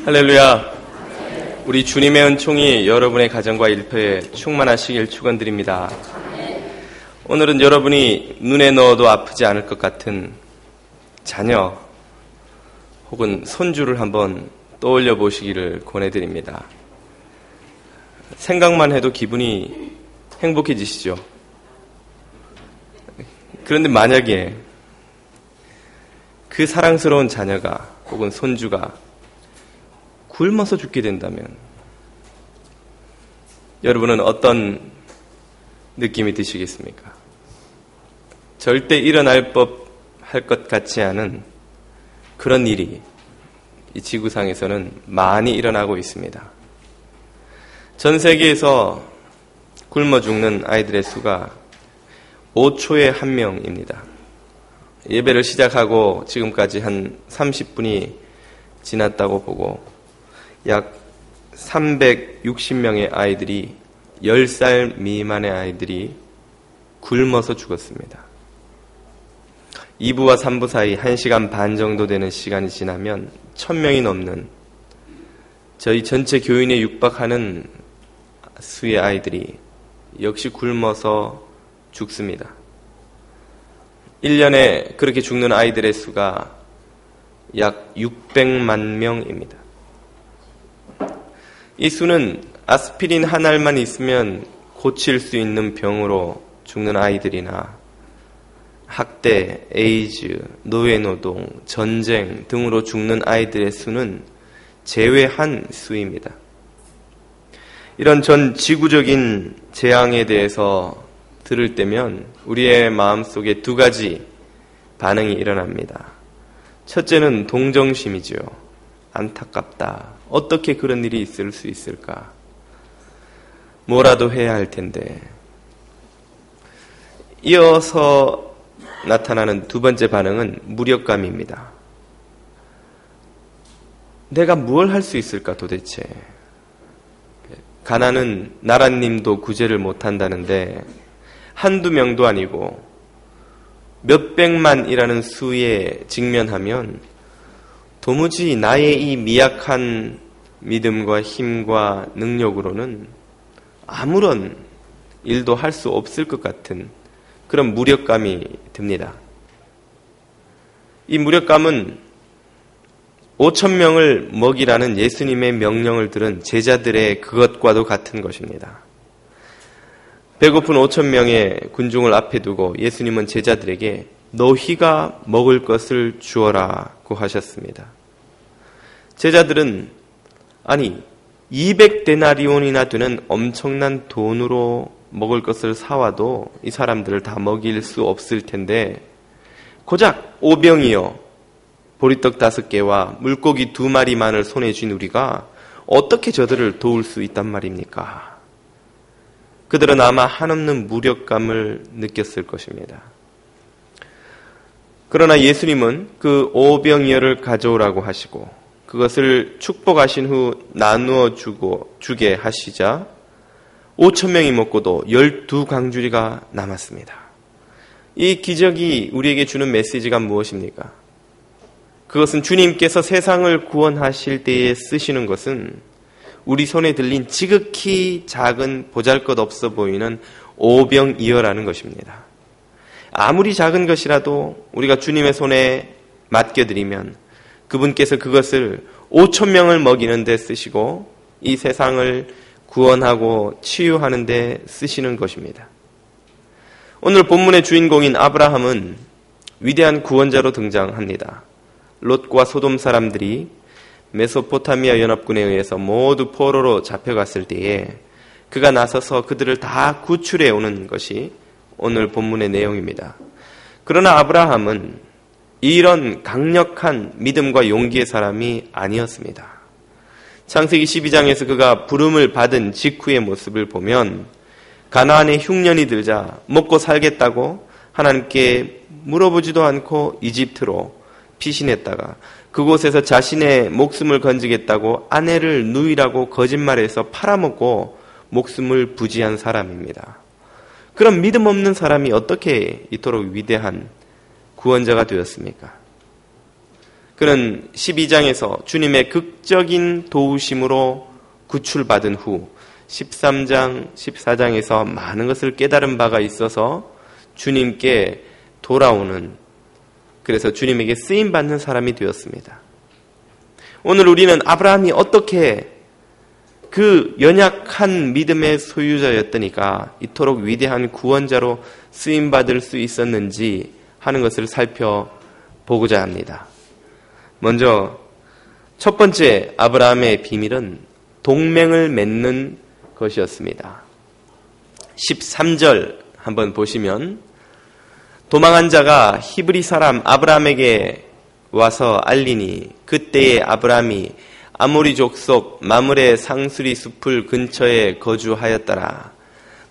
할렐루야. 우리 주님의 은총이 여러분의 가정과 일터에 충만하시길 축원드립니다. 오늘은 여러분이 눈에 넣어도 아프지 않을 것 같은 자녀 혹은 손주를 한번 떠올려 보시기를 권해드립니다. 생각만 해도 기분이 행복해지시죠? 그런데 만약에 그 사랑스러운 자녀가 혹은 손주가 굶어서 죽게 된다면 여러분은 어떤 느낌이 드시겠습니까? 절대 일어날 법할 것 같지 않은 그런 일이 이 지구상에서는 많이 일어나고 있습니다. 전 세계에서 굶어 죽는 아이들의 수가 5초에 1명입니다. 예배를 시작하고 지금까지 한 30분이 지났다고 보고 약 360명의 아이들이 10살 미만의 아이들이 굶어서 죽었습니다. 2부와 3부 사이 1시간 반 정도 되는 시간이 지나면 1000명이 넘는 저희 전체 교인에 육박하는 수의 아이들이 역시 굶어서 죽습니다. 1년에 그렇게 죽는 아이들의 수가 약 600만 명입니다. 이 수는 아스피린 한 알만 있으면 고칠 수 있는 병으로 죽는 아이들이나 학대, 에이즈, 노예노동, 전쟁 등으로 죽는 아이들의 수는 제외한 수입니다. 이런 전 지구적인 재앙에 대해서 들을 때면 우리의 마음속에 두 가지 반응이 일어납니다. 첫째는 동정심이죠. 안타깝다. 어떻게 그런 일이 있을 수 있을까? 뭐라도 해야 할 텐데. 이어서 나타나는 두 번째 반응은 무력감입니다. 내가 뭘 할 수 있을까 도대체? 가난은 나라님도 구제를 못한다는데 한두 명도 아니고 몇백만이라는 수에 직면하면 도무지 나의 이 미약한 믿음과 힘과 능력으로는 아무런 일도 할 수 없을 것 같은 그런 무력감이 듭니다. 이 무력감은 5,000명을 먹이라는 예수님의 명령을 들은 제자들의 그것과도 같은 것입니다. 배고픈 5,000명의 군중을 앞에 두고 예수님은 제자들에게 너희가 먹을 것을 주어라고 하셨습니다. 제자들은 아니 200데나리온이나 되는 엄청난 돈으로 먹을 것을 사와도 이 사람들을 다 먹일 수 없을 텐데 고작 오병이어 보리떡 5개와 물고기 2마리만을 손에 쥔 우리가 어떻게 저들을 도울 수 있단 말입니까? 그들은 아마 한없는 무력감을 느꼈을 것입니다. 그러나 예수님은 그 오병이어를 가져오라고 하시고 그것을 축복하신 후 나누어 주게 하시자 5,000명이 먹고도 12강주리가 남았습니다. 이 기적이 우리에게 주는 메시지가 무엇입니까? 그것은 주님께서 세상을 구원하실 때에 쓰시는 것은 우리 손에 들린 지극히 작은 보잘것없어 보이는 오병이어라는 것입니다. 아무리 작은 것이라도 우리가 주님의 손에 맡겨드리면 그분께서 그것을 5,000명을 먹이는 데 쓰시고 이 세상을 구원하고 치유하는 데 쓰시는 것입니다. 오늘 본문의 주인공인 아브라함은 위대한 구원자로 등장합니다. 롯과 소돔 사람들이 메소포타미아 연합군에 의해서 모두 포로로 잡혀갔을 때에 그가 나서서 그들을 다 구출해 오는 것이 오늘 본문의 내용입니다. 그러나 아브라함은 이런 강력한 믿음과 용기의 사람이 아니었습니다. 창세기 12장에서 그가 부름을 받은 직후의 모습을 보면 가나안에 흉년이 들자 먹고 살겠다고 하나님께 물어보지도 않고 이집트로 피신했다가 그곳에서 자신의 목숨을 건지겠다고 아내를 누이라고 거짓말해서 팔아먹고 목숨을 부지한 사람입니다. 그런 믿음 없는 사람이 어떻게 이토록 위대한 구원자가 되었습니까? 그는 12장에서 주님의 극적인 도우심으로 구출받은 후 13장, 14장에서 많은 것을 깨달은 바가 있어서 주님께 돌아오는, 그래서 주님에게 쓰임받는 사람이 되었습니다. 오늘 우리는 아브라함이 어떻게 그 연약한 믿음의 소유자였더니까 이토록 위대한 구원자로 쓰임받을 수 있었는지 하는 것을 살펴보고자 합니다. 먼저 첫 번째 아브라함의 비밀은 동맹을 맺는 것이었습니다. 13절 한번 보시면 도망한 자가 히브리 사람 아브라함에게 와서 알리니 그때에 아브라함이 아모리 족속 마므레 상수리 숲을 근처에 거주하였더라.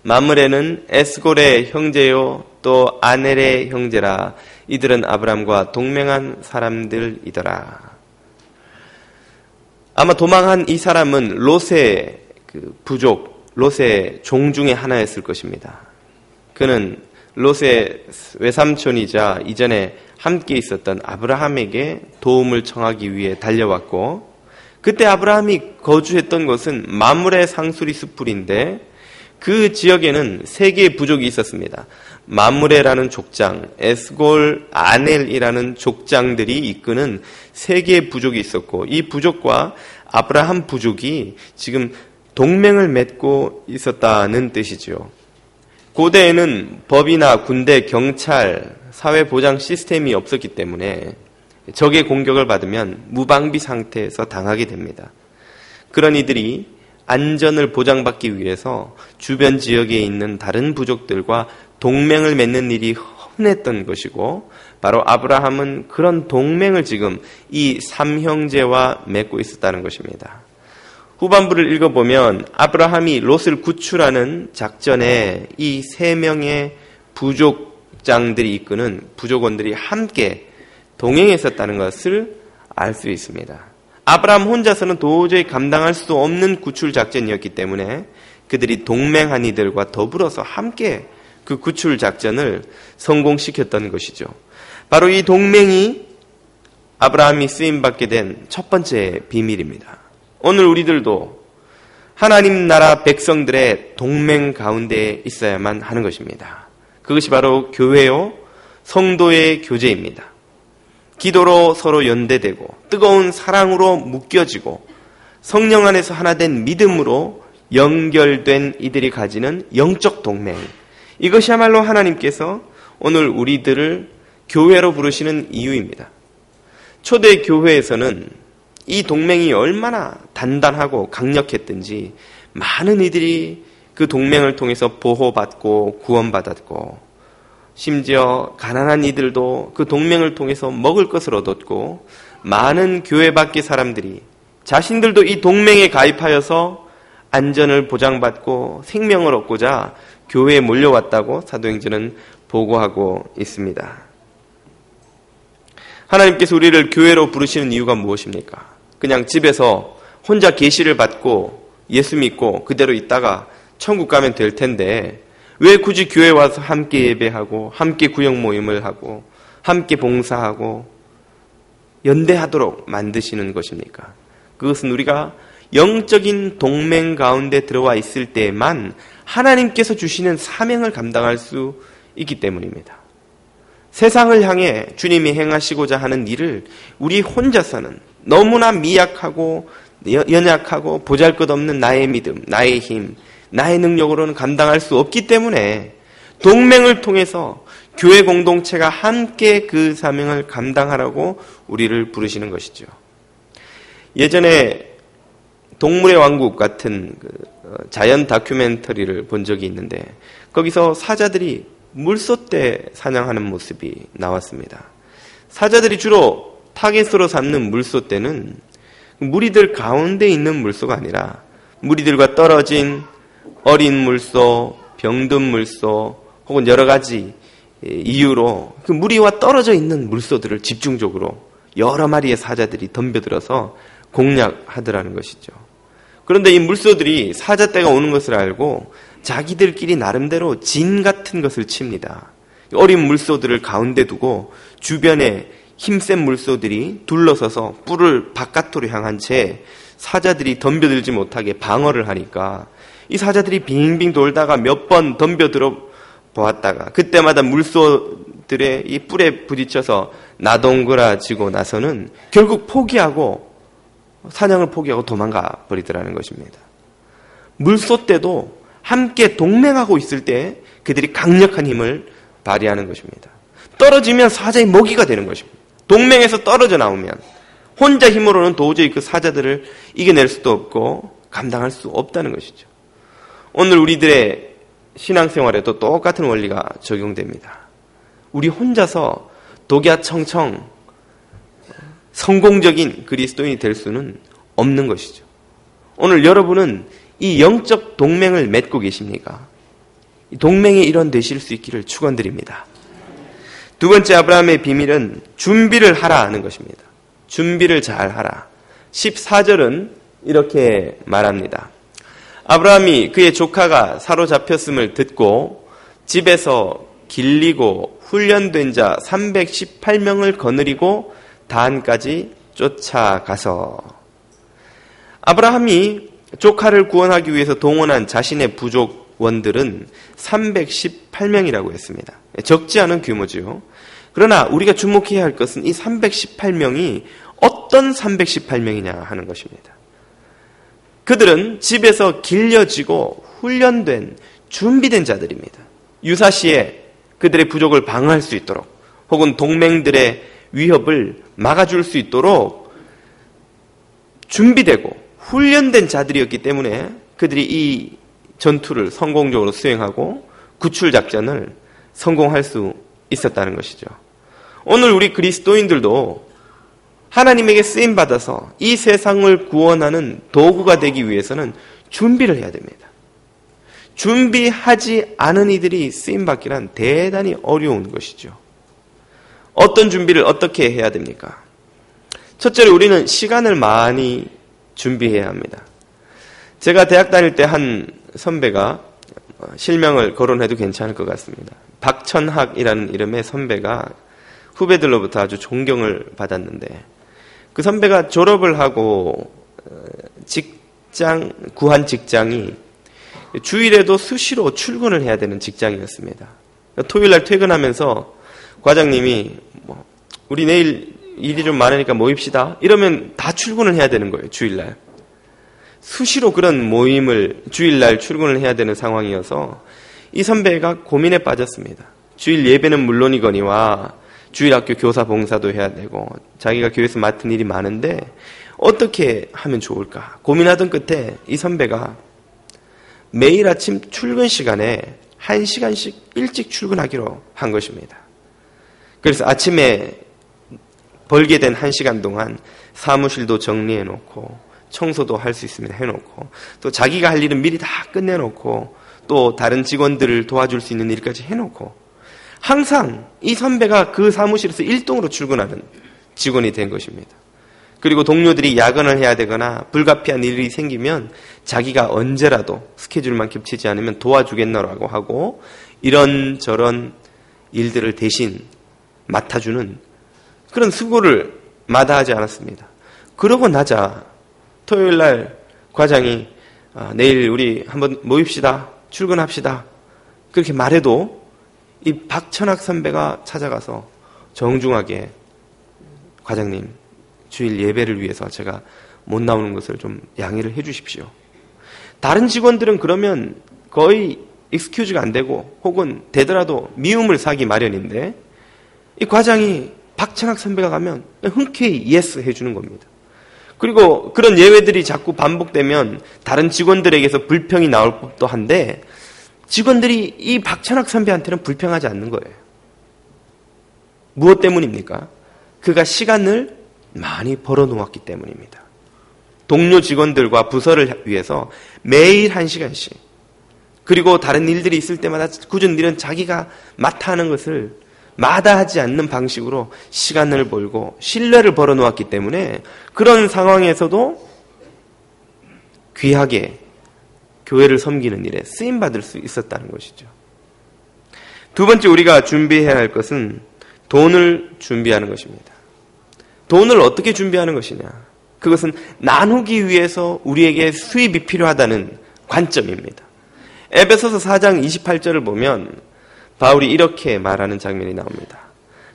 마므레는 에스골의 형제요 또 아넬의 형제라. 이들은 아브라함과 동맹한 사람들이더라. 아마 도망한 이 사람은 롯의 부족, 롯의 종 중에 하나였을 것입니다. 그는 롯의 외삼촌이자 이전에 함께 있었던 아브라함에게 도움을 청하기 위해 달려왔고, 그때 아브라함이 거주했던 곳은 마므레 상수리 숲풀인데 그 지역에는 세 개의 부족이 있었습니다. 마므레라는 족장, 에스골, 아넬이라는 족장들이 이끄는 세 개의 부족이 있었고, 이 부족과 아브라함 부족이 지금 동맹을 맺고 있었다는 뜻이죠. 고대에는 법이나 군대, 경찰, 사회보장 시스템이 없었기 때문에 적의 공격을 받으면 무방비 상태에서 당하게 됩니다. 그런 이들이 안전을 보장받기 위해서 주변 지역에 있는 다른 부족들과 동맹을 맺는 일이 흔했던 것이고, 바로 아브라함은 그런 동맹을 지금 이 삼형제와 맺고 있었다는 것입니다. 후반부를 읽어보면 아브라함이 롯을 구출하는 작전에 이 세 명의 부족장들이 이끄는 부족원들이 함께 동행했었다는 것을 알 수 있습니다. 아브라함 혼자서는 도저히 감당할 수 없는 구출 작전이었기 때문에 그들이 동맹한 이들과 더불어서 함께 그 구출 작전을 성공시켰던 것이죠. 바로 이 동맹이 아브라함이 쓰임받게 된 첫 번째 비밀입니다. 오늘 우리들도 하나님 나라 백성들의 동맹 가운데 있어야만 하는 것입니다. 그것이 바로 교회요, 성도의 교제입니다. 기도로 서로 연대되고 뜨거운 사랑으로 묶여지고 성령 안에서 하나 된 믿음으로 연결된 이들이 가지는 영적 동맹, 이것이야말로 하나님께서 오늘 우리들을 교회로 부르시는 이유입니다. 초대 교회에서는 이 동맹이 얼마나 단단하고 강력했든지 많은 이들이 그 동맹을 통해서 보호받고 구원받았고, 심지어 가난한 이들도 그 동맹을 통해서 먹을 것을 얻었고, 많은 교회 밖의 사람들이 자신들도 이 동맹에 가입하여서 안전을 보장받고 생명을 얻고자 교회에 몰려왔다고 사도행전은 보고하고 있습니다. 하나님께서 우리를 교회로 부르시는 이유가 무엇입니까? 그냥 집에서 혼자 계시를 받고 예수 믿고 그대로 있다가 천국 가면 될 텐데 왜 굳이 교회 와서 함께 예배하고 함께 구역 모임을 하고 함께 봉사하고 연대하도록 만드시는 것입니까? 그것은 우리가 영적인 동맹 가운데 들어와 있을 때에만 하나님께서 주시는 사명을 감당할 수 있기 때문입니다. 세상을 향해 주님이 행하시고자 하는 일을 우리 혼자서는 너무나 미약하고 연약하고 보잘것없는 나의 믿음, 나의 힘, 나의 능력으로는 감당할 수 없기 때문에 동맹을 통해서 교회 공동체가 함께 그 사명을 감당하라고 우리를 부르시는 것이죠. 예전에 동물의 왕국 같은 자연 다큐멘터리를 본 적이 있는데 거기서 사자들이 물소떼 사냥하는 모습이 나왔습니다. 사자들이 주로 타겟으로 삼는 물소떼는 무리들 가운데 있는 물소가 아니라 무리들과 떨어진 어린 물소, 병든 물소 혹은 여러 가지 이유로 그 무리와 떨어져 있는 물소들을 집중적으로 여러 마리의 사자들이 덤벼들어서 공략하더라는 것이죠. 그런데 이 물소들이 사자떼가 오는 것을 알고 자기들끼리 나름대로 진 같은 것을 칩니다. 어린 물소들을 가운데 두고 주변에 힘센 물소들이 둘러서서 뿔을 바깥으로 향한 채 사자들이 덤벼들지 못하게 방어를 하니까 이 사자들이 빙빙 돌다가 몇 번 덤벼들어 보았다가 그때마다 물소들의 이 뿔에 부딪혀서 나동그라지고 나서는 결국 포기하고 사냥을 포기하고 도망가 버리더라는 것입니다. 물소 때도 함께 동맹하고 있을 때 그들이 강력한 힘을 발휘하는 것입니다. 떨어지면 사자의 먹이가 되는 것입니다. 동맹에서 떨어져 나오면 혼자 힘으로는 도저히 그 사자들을 이겨낼 수도 없고 감당할 수 없다는 것이죠. 오늘 우리들의 신앙생활에도 똑같은 원리가 적용됩니다. 우리 혼자서 독야청청 성공적인 그리스도인이 될 수는 없는 것이죠. 오늘 여러분은 이 영적 동맹을 맺고 계십니까? 이 동맹의 일원 되실 수 있기를 축원드립니다. 두 번째 아브라함의 비밀은 준비를 하라 하는 것입니다. 준비를 잘 하라. 14절은 이렇게 말합니다. 아브라함이 그의 조카가 사로잡혔음을 듣고 집에서 길리고 훈련된 자 318명을 거느리고 단까지 쫓아가서 아브라함이 조카를 구원하기 위해서 동원한 자신의 부족원들은 318명이라고 했습니다. 적지 않은 규모지요. 그러나 우리가 주목해야 할 것은 이 318명이 어떤 318명이냐 하는 것입니다. 그들은 집에서 길려지고 훈련된 준비된 자들입니다. 유사시에 그들의 부족을 방어할 수 있도록 혹은 동맹들의 위협을 막아줄 수 있도록 준비되고 훈련된 자들이었기 때문에 그들이 이 전투를 성공적으로 수행하고 구출 작전을 성공할 수 있었다는 것이죠. 오늘 우리 그리스도인들도 하나님에게 쓰임받아서 이 세상을 구원하는 도구가 되기 위해서는 준비를 해야 됩니다. 준비하지 않은 이들이 쓰임받기란 대단히 어려운 것이죠. 어떤 준비를 어떻게 해야 됩니까? 첫째로 우리는 시간을 많이 준비해야 합니다. 제가 대학 다닐 때 한 선배가 실명을 거론해도 괜찮을 것 같습니다. 박천학이라는 이름의 선배가 후배들로부터 아주 존경을 받았는데 그 선배가 졸업을 하고 구한 직장이 주일에도 수시로 출근을 해야 되는 직장이었습니다. 토요일날 퇴근하면서 과장님이 우리 내일 일이 좀 많으니까 모입시다 이러면 다 출근을 해야 되는 거예요. 주일날 수시로 그런 모임을 주일날 출근을 해야 되는 상황이어서 이 선배가 고민에 빠졌습니다. 주일 예배는 물론이거니와 주일 학교 교사 봉사도 해야 되고 자기가 교회에서 맡은 일이 많은데 어떻게 하면 좋을까 고민하던 끝에 이 선배가 매일 아침 출근 시간에 1시간씩 일찍 출근하기로 한 것입니다. 그래서 아침에 벌게 된 1시간 동안 사무실도 정리해놓고 청소도 할 수 있으면 해놓고 또 자기가 할 일은 미리 다 끝내놓고 또 다른 직원들을 도와줄 수 있는 일까지 해놓고 항상 이 선배가 그 사무실에서 일동으로 출근하는 직원이 된 것입니다. 그리고 동료들이 야근을 해야 되거나 불가피한 일이 생기면 자기가 언제라도 스케줄만 겹치지 않으면 도와주겠노라고 하고 이런저런 일들을 대신 맡아주는 그런 수고를 마다하지 않았습니다. 그러고 나자 토요일날 과장이 내일 우리 한번 모입시다. 출근합시다. 그렇게 말해도 이 박천학 선배가 찾아가서 정중하게 과장님 주일 예배를 위해서 제가 못 나오는 것을 좀 양해를 해 주십시오. 다른 직원들은 그러면 거의 익스큐즈가 안 되고 혹은 되더라도 미움을 사기 마련인데 이 과장이 박천학 선배가 가면 흔쾌히 예스 해주는 겁니다. 그리고 그런 예외들이 자꾸 반복되면 다른 직원들에게서 불평이 나올 법도 한데 직원들이 이 박천학 선배한테는 불평하지 않는 거예요. 무엇 때문입니까? 그가 시간을 많이 벌어놓았기 때문입니다. 동료 직원들과 부서를 위해서 매일 1시간씩 그리고 다른 일들이 있을 때마다 굳은 일은 자기가 맡아 하는 것을 마다하지 않는 방식으로 시간을 벌고 신뢰를 벌어놓았기 때문에 그런 상황에서도 귀하게 교회를 섬기는 일에 쓰임받을 수 있었다는 것이죠. 두 번째 우리가 준비해야 할 것은 돈을 준비하는 것입니다. 돈을 어떻게 준비하는 것이냐? 그것은 나누기 위해서 우리에게 수입이 필요하다는 관점입니다. 에베소서 4장 28절을 보면 바울이 이렇게 말하는 장면이 나옵니다.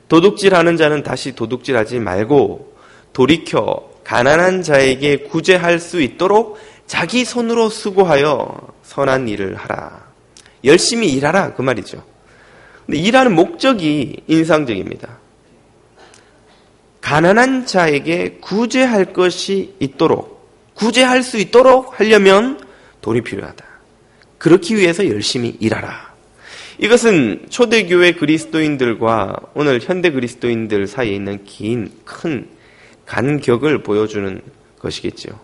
도둑질하는 자는 다시 도둑질하지 말고 돌이켜 가난한 자에게 구제할 수 있도록 자기 손으로 수고하여 선한 일을 하라. 열심히 일하라 그 말이죠. 근데 일하는 목적이 인상적입니다. 가난한 자에게 구제할 것이 있도록, 구제할 수 있도록 하려면 돈이 필요하다. 그렇기 위해서 열심히 일하라. 이것은 초대교회 그리스도인들과 오늘 현대 그리스도인들 사이에 있는 큰 간격을 보여주는 것이겠죠.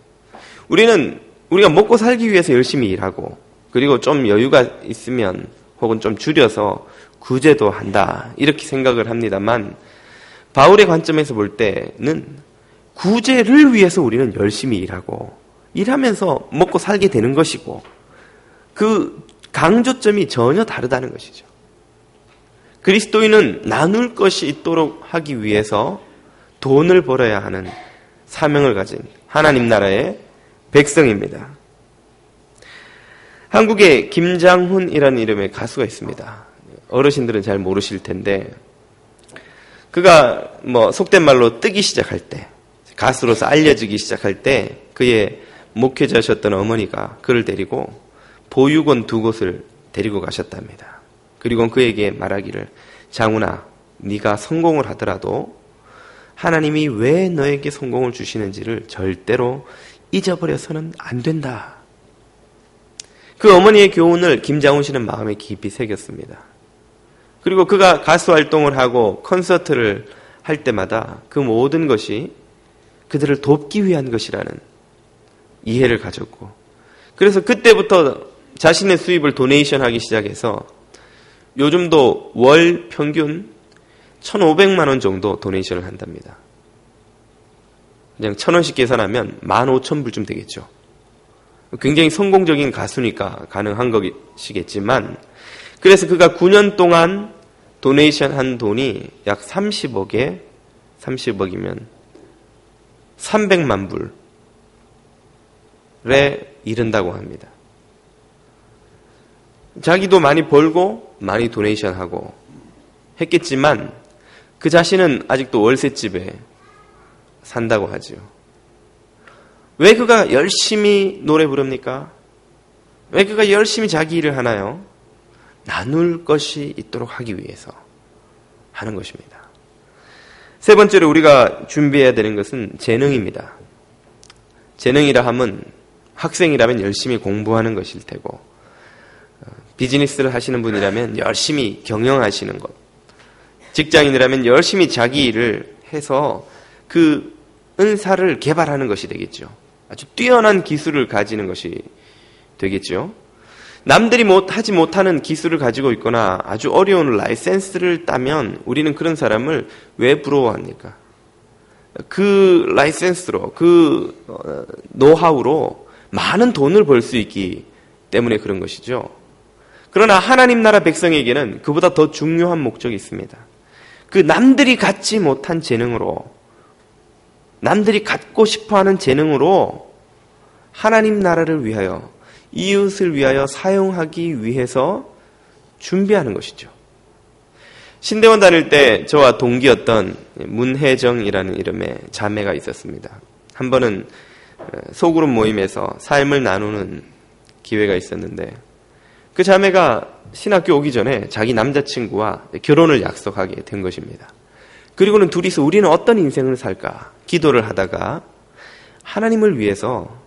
우리가 먹고 살기 위해서 열심히 일하고, 그리고 좀 여유가 있으면 혹은 좀 줄여서 구제도 한다, 이렇게 생각을 합니다만, 바울의 관점에서 볼 때는 구제를 위해서 우리는 열심히 일하고 일하면서 먹고 살게 되는 것이고, 그 강조점이 전혀 다르다는 것이죠. 그리스도인은 나눌 것이 있도록 하기 위해서 돈을 벌어야 하는 사명을 가진 하나님 나라의 백성입니다. 한국에 김장훈이라는 이름의 가수가 있습니다. 어르신들은 잘 모르실 텐데, 그가 속된 말로 뜨기 시작할 때, 가수로서 알려지기 시작할 때 그의 목회자셨던 어머니가 그를 데리고 보육원 2곳을 데리고 가셨답니다. 그리고 그에게 말하기를, 장훈아, 네가 성공을 하더라도 하나님이 왜 너에게 성공을 주시는지를 절대로 잊어버려서는 안 된다. 그 어머니의 교훈을 김장훈 씨는 마음에 깊이 새겼습니다. 그리고 그가 가수 활동을 하고 콘서트를 할 때마다 그 모든 것이 그들을 돕기 위한 것이라는 이해를 가졌고, 그래서 그때부터 자신의 수입을 도네이션 하기 시작해서 요즘도 월 평균 1,500만 원 정도 도네이션을 한답니다. 그냥 1,000원씩 계산하면 15,000불쯤 되겠죠. 굉장히 성공적인 가수니까 가능한 것이겠지만, 그래서 그가 9년 동안 도네이션 한 돈이 약 30억이면 300만 불에 이른다고 합니다. 자기도 많이 벌고 많이 도네이션하고 했겠지만 그 자신은 아직도 월세집에 산다고 하죠. 왜 그가 열심히 노래 부릅니까? 왜 그가 열심히 자기 일을 하나요? 나눌 것이 있도록 하기 위해서 하는 것입니다. 세 번째로 우리가 준비해야 되는 것은 재능입니다. 재능이라 하면 학생이라면 열심히 공부하는 것일 테고, 비즈니스를 하시는 분이라면 열심히 경영하시는 것, 직장인이라면 열심히 자기 일을 해서 그 은사를 개발하는 것이 되겠죠. 아주 뛰어난 기술을 가지는 것이 되겠죠. 남들이 하지 못하는 기술을 가지고 있거나 아주 어려운 라이센스를 따면 우리는 그런 사람을 왜 부러워합니까? 그 라이센스로, 그 노하우로 많은 돈을 벌 수 있기 때문에 그런 것이죠. 그러나 하나님 나라 백성에게는 그보다 더 중요한 목적이 있습니다. 그 남들이 갖지 못한 재능으로, 남들이 갖고 싶어하는 재능으로 하나님 나라를 위하여, 이웃을 위하여 사용하기 위해서 준비하는 것이죠. 신대원 다닐 때 저와 동기였던 문혜정이라는 이름의 자매가 있었습니다. 한 번은 소그룹 모임에서 삶을 나누는 기회가 있었는데, 그 자매가 신학교 오기 전에 자기 남자친구와 결혼을 약속하게 된 것입니다. 그리고는 둘이서 우리는 어떤 인생을 살까 기도를 하다가 하나님을 위해서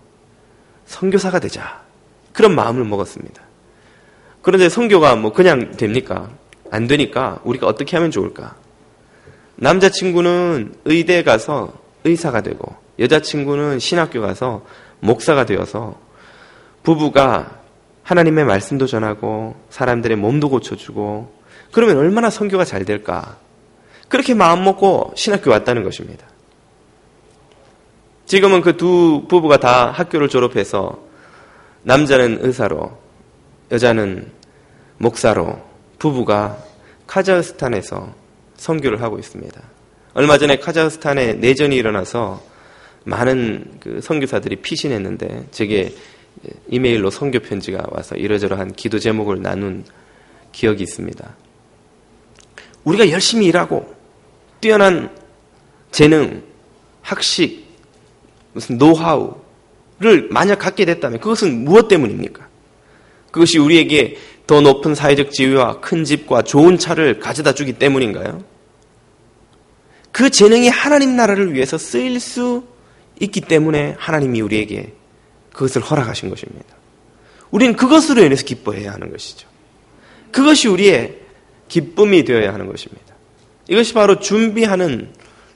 선교사가 되자, 그런 마음을 먹었습니다. 그런데 선교가 그냥 됩니까? 안 되니까 우리가 어떻게 하면 좋을까? 남자친구는 의대에 가서 의사가 되고 여자친구는 신학교 가서 목사가 되어서 부부가 하나님의 말씀도 전하고 사람들의 몸도 고쳐주고, 그러면 얼마나 선교가 잘 될까? 그렇게 마음 먹고 신학교 왔다는 것입니다. 지금은 그 두 부부가 다 학교를 졸업해서 남자는 의사로, 여자는 목사로 부부가 카자흐스탄에서 선교를 하고 있습니다. 얼마 전에 카자흐스탄에 내전이 일어나서 많은 그 선교사들이 피신했는데 제게 이메일로 선교 편지가 와서 이러저러한 기도 제목을 나눈 기억이 있습니다. 우리가 열심히 일하고 뛰어난 재능, 학식, 무슨 노하우를 만약 갖게 됐다면 그것은 무엇 때문입니까? 그것이 우리에게 더 높은 사회적 지위와 큰 집과 좋은 차를 가져다 주기 때문인가요? 그 재능이 하나님 나라를 위해서 쓰일 수 있기 때문에 하나님이 우리에게 그것을 허락하신 것입니다. 우리는 그것으로 인해서 기뻐해야 하는 것이죠. 그것이 우리의 기쁨이 되어야 하는 것입니다. 이것이 바로 준비하는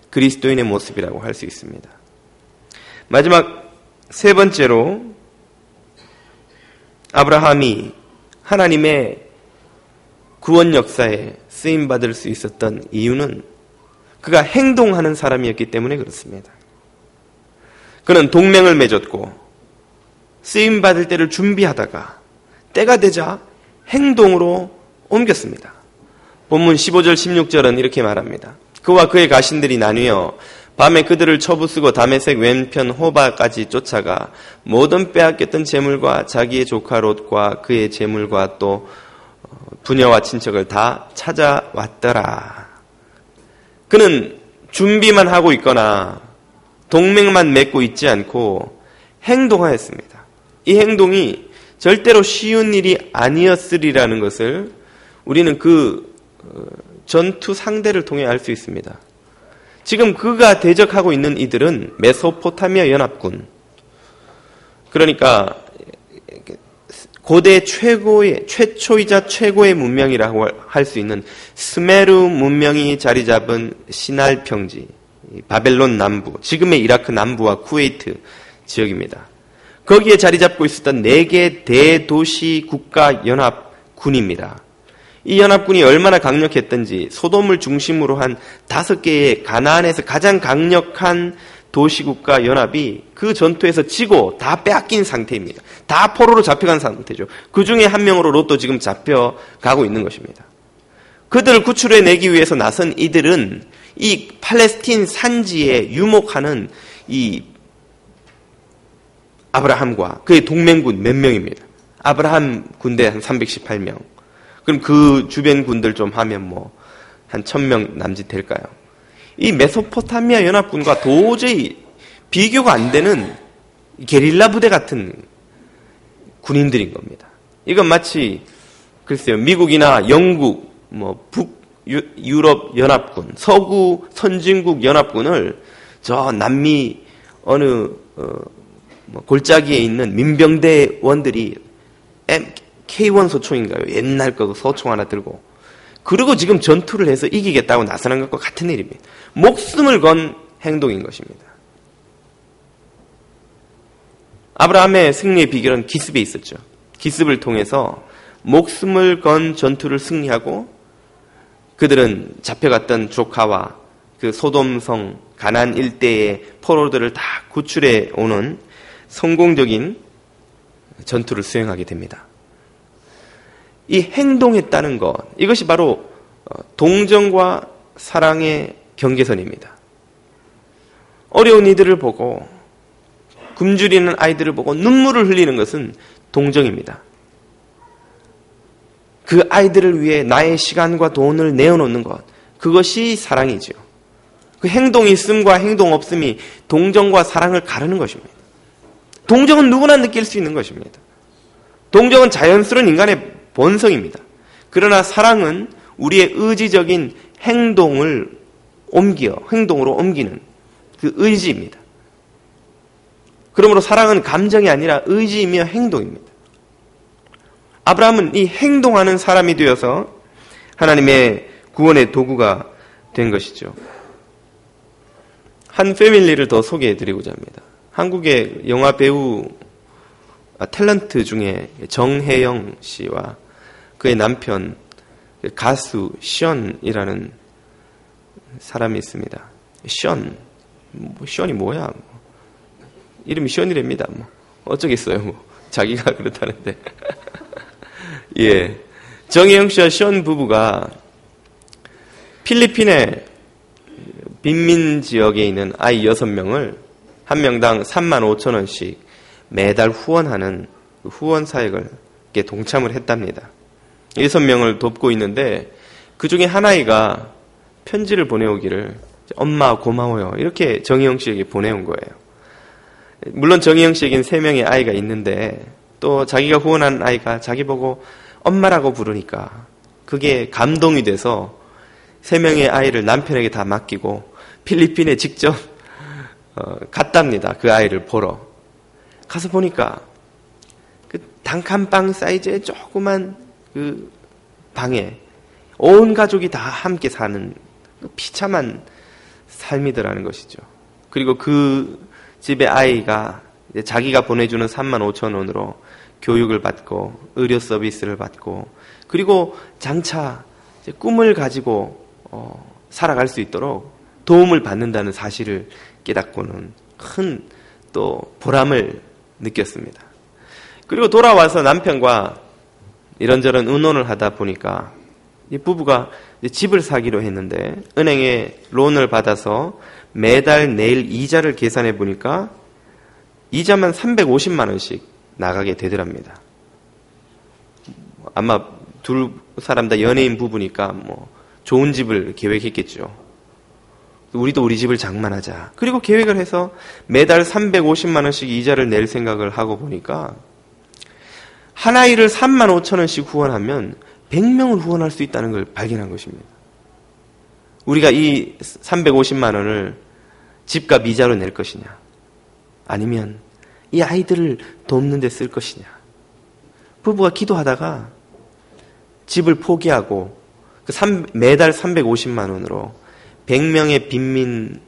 그리스도인의 모습이라고 할 수 있습니다. 마지막 세 번째로 아브라함이 하나님의 구원 역사에 쓰임받을 수 있었던 이유는 그가 행동하는 사람이었기 때문에 그렇습니다. 그는 동맹을 맺었고 쓰임받을 때를 준비하다가 때가 되자 행동으로 옮겼습니다. 본문 15절 16절은 이렇게 말합니다. 그와 그의 가신들이 나뉘어 밤에 그들을 처부수고 다메섹 왼편 호바까지 쫓아가 모든 빼앗겼던 재물과 자기의 조카 롯과 그의 재물과 또 부녀와 친척을 다 찾아왔더라. 그는 준비만 하고 있거나 동맹만 맺고 있지 않고 행동하였습니다. 이 행동이 절대로 쉬운 일이 아니었으리라는 것을 우리는 그 전투 상대를 통해 알 수 있습니다. 지금 그가 대적하고 있는 이들은 메소포타미아 연합군, 그러니까 고대 최초이자 최고의 문명이라고 할 수 있는 스메르 문명이 자리 잡은 시날 평지, 바벨론 남부, 지금의 이라크 남부와 쿠웨이트 지역입니다. 거기에 자리 잡고 있었던 4개 대도시 국가 연합군입니다. 이 연합군이 얼마나 강력했던지 소돔을 중심으로 한 5개의 가나안에서 가장 강력한 도시국가 연합이 그 전투에서 지고 다 빼앗긴 상태입니다. 다 포로로 잡혀간 상태죠. 그 중에 한 명으로 롯도 지금 잡혀가고 있는 것입니다. 그들을 구출해내기 위해서 나선 이들은 이 팔레스틴 산지에 유목하는 이 아브라함과 그의 동맹군 몇 명입니다. 아브라함 군대 한 318명. 그럼 그 주변 군들 좀 하면 한 1000명 남짓 될까요? 이 메소포타미아 연합군과 도저히 비교가 안 되는 게릴라 부대 같은 군인들인 겁니다. 이건 마치 글쎄요, 미국이나 영국, 북유럽 연합군, 서구 선진국 연합군을 저 남미 어느 골짜기에 있는 민병대원들이 K1 소총인가요? 옛날 거 소총 하나 들고 그리고 지금 전투를 해서 이기겠다고 나서는 것과 같은 일입니다. 목숨을 건 행동인 것입니다. 아브라함의 승리의 비결은 기습에 있었죠. 기습을 통해서 목숨을 건 전투를 승리하고 그들은 잡혀갔던 조카와 그 소돔성 가나안 일대의 포로들을 다 구출해 오는 성공적인 전투를 수행하게 됩니다. 이 행동했다는 것, 이것이 바로 동정과 사랑의 경계선입니다. 어려운 이들을 보고 굶주리는 아이들을 보고 눈물을 흘리는 것은 동정입니다. 그 아이들을 위해 나의 시간과 돈을 내어놓는 것, 그것이 사랑이죠. 그 행동이 있음과 행동 없음이 동정과 사랑을 가르는 것입니다. 동정은 누구나 느낄 수 있는 것입니다. 동정은 자연스러운 인간의 본성입니다. 그러나 사랑은 우리의 의지적인 행동으로 옮기는 그 의지입니다. 그러므로 사랑은 감정이 아니라 의지이며 행동입니다. 아브라함은 이 행동하는 사람이 되어서 하나님의 구원의 도구가 된 것이죠. 한 패밀리를 더 소개해드리고자 합니다. 한국의 영화 배우 탤런트 중에 정혜영 씨와 그의 남편 가수 션이라는 사람이 있습니다. 션이 뭐야? 이름이 션이랍니다. 어쩌겠어요. 자기가 그렇다는데. 예, 정혜영 씨와 션 부부가 필리핀에 빈민 지역에 있는 아이 6명을 한 명당 35,000원씩 매달 후원하는 후원 사역을 동참을 했답니다. 6명을 돕고 있는데 그 중에 한 아이가 편지를 보내오기를 엄마 고마워요 이렇게 정희영 씨에게 보내온 거예요. 물론 정희영 씨에겐 3명의 아이가 있는데 또 자기가 후원한 아이가 자기 보고 엄마라고 부르니까 그게 감동이 돼서 3명의 아이를 남편에게 다 맡기고 필리핀에 직접 갔답니다. 그 아이를 보러. 가서 보니까 그 단칸방 사이즈의 조그만 그 방에 온 가족이 다 함께 사는 그 비참한 삶이더라는 것이죠. 그리고 그 집의 아이가 자기가 보내주는 35,000원으로 교육을 받고 의료 서비스를 받고 그리고 장차 꿈을 가지고 살아갈 수 있도록 도움을 받는다는 사실을 깨닫고는 큰 또 보람을 느꼈습니다. 그리고 돌아와서 남편과 이런저런 의논을 하다 보니까 이 부부가 집을 사기로 했는데 은행에 론을 받아서 매달 내일 이자를 계산해 보니까 이자만 350만 원씩 나가게 되더랍니다. 아마 둘 사람 다 연예인 부부니까 뭐 좋은 집을 계획했겠죠. 우리도 우리 집을 장만하자. 그리고 계획을 해서 매달 350만 원씩 이자를 낼 생각을 하고 보니까 한 아이를 35,000원씩 후원하면 100명을 후원할 수 있다는 걸 발견한 것입니다. 우리가 이 350만 원을 집값 이자로 낼 것이냐 아니면 이 아이들을 돕는 데 쓸 것이냐. 부부가 기도하다가 집을 포기하고 매달 350만 원으로 100명의 빈민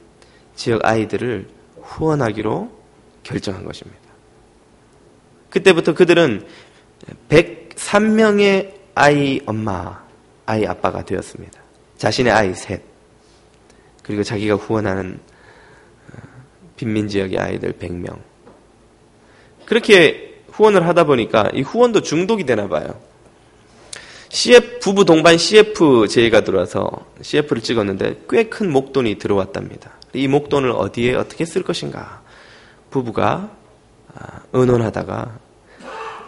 지역 아이들을 후원하기로 결정한 것입니다. 그때부터 그들은 103명의 아이 엄마, 아이 아빠가 되었습니다. 자신의 아이 셋, 그리고 자기가 후원하는 빈민 지역의 아이들 100명. 그렇게 후원을 하다 보니까 이 후원도 중독이 되나 봐요. 부부 동반 CF 제의가 들어와서 CF를 찍었는데 꽤 큰 목돈이 들어왔답니다. 이 목돈을 어디에 어떻게 쓸 것인가 부부가 의논하다가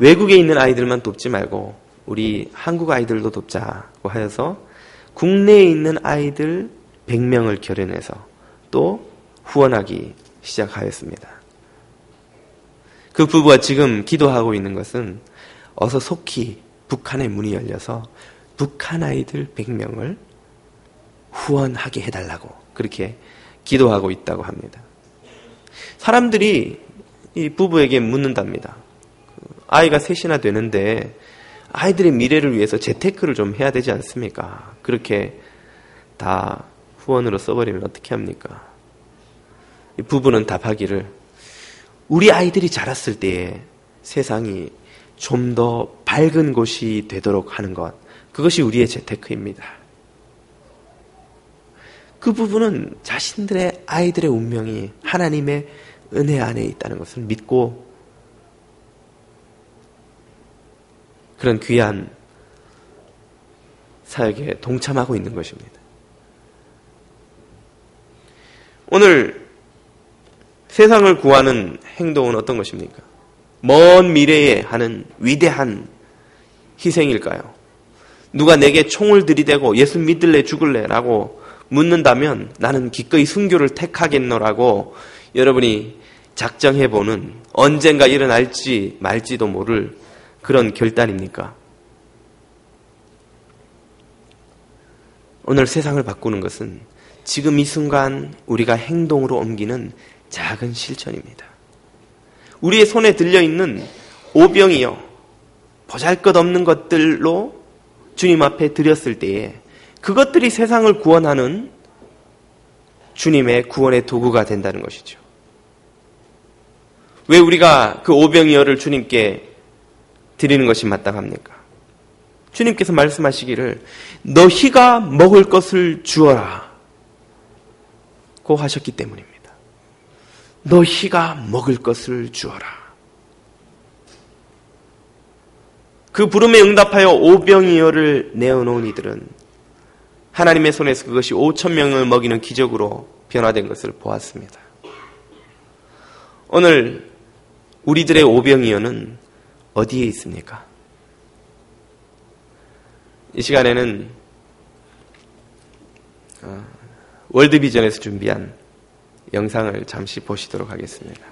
외국에 있는 아이들만 돕지 말고 우리 한국 아이들도 돕자고 하여서 국내에 있는 아이들 100명을 결연해서 또 후원하기 시작하였습니다. 그 부부가 지금 기도하고 있는 것은 어서 속히 북한의 문이 열려서 북한 아이들 100명을 후원하게 해달라고 그렇게 기도하고 있다고 합니다. 사람들이 이 부부에게 묻는답니다. 아이가 셋이나 되는데 아이들의 미래를 위해서 재테크를 좀 해야 되지 않습니까? 그렇게 다 후원으로 써버리면 어떻게 합니까? 이 부부는 답하기를 우리 아이들이 자랐을 때에 세상이 좀 더 밝은 곳이 되도록 하는 것, 그것이 우리의 재테크입니다. 그 부부는 자신들의 아이들의 운명이 하나님의 은혜 안에 있다는 것을 믿고 그런 귀한 사역에 동참하고 있는 것입니다. 오늘 세상을 구하는 행동은 어떤 것입니까? 먼 미래에 하는 위대한 희생일까요? 누가 내게 총을 들이대고 예수 믿을래 죽을래 라고 묻는다면 나는 기꺼이 순교를 택하겠노라고 여러분이 작정해보는 언젠가 일어날지 말지도 모를 그런 결단입니까? 오늘 세상을 바꾸는 것은 지금 이 순간 우리가 행동으로 옮기는 작은 실천입니다. 우리의 손에 들려있는 오병이요, 보잘것없는 것들로 주님 앞에 드렸을 때에 그것들이 세상을 구원하는 주님의 구원의 도구가 된다는 것이죠. 왜 우리가 그 오병이어를 주님께 드리는 것이 마땅합니까? 주님께서 말씀하시기를 너희가 먹을 것을 주어라 고 하셨기 때문입니다. 너희가 먹을 것을 주어라. 그 부름에 응답하여 오병이어를 내어놓은 이들은 하나님의 손에서 그것이 5,000명을 먹이는 기적으로 변화된 것을 보았습니다. 오늘 우리들의 오병이어는 어디에 있습니까? 이 시간에는 월드비전에서 준비한 영상을 잠시 보시도록 하겠습니다.